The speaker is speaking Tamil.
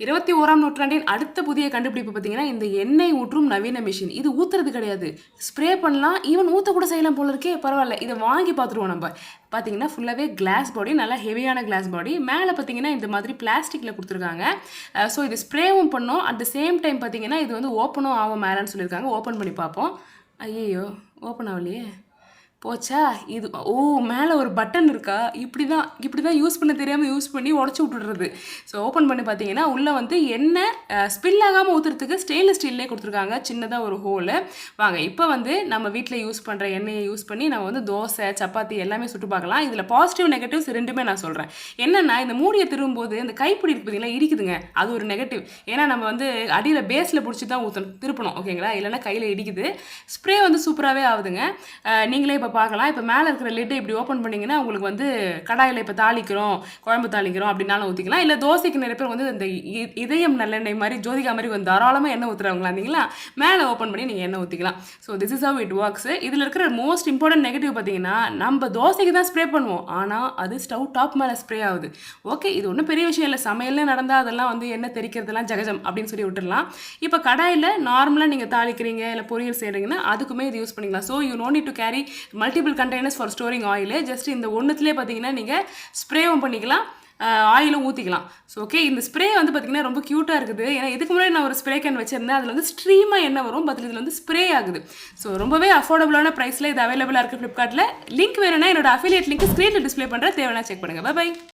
21ஆம் நூற்றாண்டின் அடுத்த புதிய கண்டுபிடிப்பு பார்த்தீங்கன்னா, இந்த எண்ணெய் ஊற்றும் நவீன மிஷின். இது ஊத்துறது கிடையாது. ஸ்ப்ரே பண்ணலாம். ஈவன் ஊத்த கூட செய்யலாம் போல இருக்கே! பரவால்ல. இத வாங்கி பார்த்துருவோம் நம்ப. பார்த்தீங்கன்னா, ஃபுல்லாவே கிளாஸ் பாடி. நல்லா ஹெவியான கிளாஸ் பாடி. மேல பார்த்தீங்கன்னா, இந்த மாதிரி பிளாஸ்டிக்ல குடுத்துருக்காங்க. ஸோ இது ஸ்ப்ரேவும் பண்ணும். அட் த சேம் டைம் பார்த்தீங்கன்னா, இது வந்து ஓப்பனும் ஆகும் மேலன்னு சொல்லியிருக்காங்க. ஓப்பன் பண்ணி பார்ப்போம். ஐயய்யோ! ஓப்பன் ஆவலையே! போச்சா? இது ஓ! மேல ஒரு பட்டன் இருக்கா? இப்படி தான் யூஸ் பண்ண தெரியாம யூஸ் பண்ணி உடைச்சு விட்டுடுறது. ஸோ ஓப்பன் பண்ணி பார்த்தீங்கன்னா, உள்ள வந்து எண்ணெய் ஸ்பில் ஆகாம ஊத்துறதுக்கு ஸ்டெயின்லெஸ் ஸ்டீல்லே குடுத்துருக்காங்க. சின்னதா ஒரு ஹோலு. வாங்க இப்ப வந்து நம்ம வீட்ல யூஸ் பண்ற எண்ணெய யூஸ் பண்ணி நம்ம வந்து தோசை, சப்பாத்தி எல்லாமே சுட்டு பார்க்கலாம். இதுல பாசிட்டிவ், நெகட்டிவ்ஸ் 2மே நான் சொல்றேன். என்னன்னா, இந்த மூடிய திருவும்போது இந்த கைப்பிடி இருக்கு பார்த்தீங்களா? இடிக்குதுங்க. அது ஒரு நெகட்டிவ். ஏன்னா நம்ம வந்து அடியில பேஸ்ல புடிச்சு தான் திருப்பணும். ஓகேங்களா? இல்லன்னா கையில இடிக்குது. ஸ்ப்ரே வந்து சூப்பராவே ஆவுதுங்க. நீங்களே இப்ப பார்க்கலாம். இப்ப மேல இருக்கிற லிட்ட இப்படி ஓப்பன் பண்ணீங்கன்னா, உங்களுக்கு வந்து கடாயில இப்ப தாளிக்கிறோம், குழம்பு தாளிக்கிறோம் அப்படின்னாலும் ஊத்திக்கலாம். இல்ல தோசைக்கு நிறைய பேர் வந்து இந்த இதயம் நல்லெண்ணெய் மாரி, ஜோதிகா மாரி கொஞ்சம் தாராளமா எண்ணெய் ஊத்துறவங்களா இருந்தீங்களா, மேல ஓப்பன் பண்ணி நீங்க எண்ணெய் ஊத்திக்கலாம். So this is how it works. இதுல இருக்கிற மோஸ்ட் இம்பார்ட்டன்ட் நெகட்டிவ் பார்த்தீங்கன்னா, நம்ம தோசைக்கு தான் ஸ்ப்ரே பண்ணுவோம். ஆனா அது ஸ்டவ் டாப் மேல ஸ்ப்ரே ஆகுது. ஓகே, இது ஒண்ணும் பெரிய விஷயம் இல்ல. சமையல்ல நடந்தா அதெல்லாம் வந்து எண்ணெய் தெறிக்கிறதெல்லாம் ஜகஜம் அப்படின்னு சொல்லி விட்டுறலாம். இப்ப கடாயில நார்மலா நீங்க தாளிக்கிறீங்க, இல்ல பொரியல் செய்றீங்கன்னா, அதுக்குமே இது யூஸ் பண்ணிக்கலாம். So you no need to carry multiple containers for storing oil. Just இந்த ஒன்றுத்துலேயே பார்த்தீங்கன்னா நீங்கள் ஸ்ப்ரேவும் பண்ணிக்கலாம், ஆயிலும் ஊற்றிக்கலாம். ஸோ ஓகே, இந்த ஸ்ப்ரே வந்து பார்த்தீங்கன்னா ரொம்ப க்யூட்டாக இருக்குது. ஏன்னா இதுக்கு முன்னாடி நான் ஒரு ஸ்ப்ரே கேன் வச்சிருந்தேன். அதில் வந்து ஸ்ட்ரீமாக என்ன வரும், பட் இதில் வந்து ஸ்ப்ரே ஆகுது. ஸோ ரொம்பவே அஃபோர்டபுளான ப்ரைஸில் இது அவைலபிளாக இருக்குது ஃப்ளிப்கார்ட்டில். லிங்க் வேணும்னா என்னோட அஃபிலியேட் லிங்க் ஸ்க்ரீனில் டிஸ்பிளே பண்ணுற, தேவைன்னா செக் பண்ணுங்கள். பை.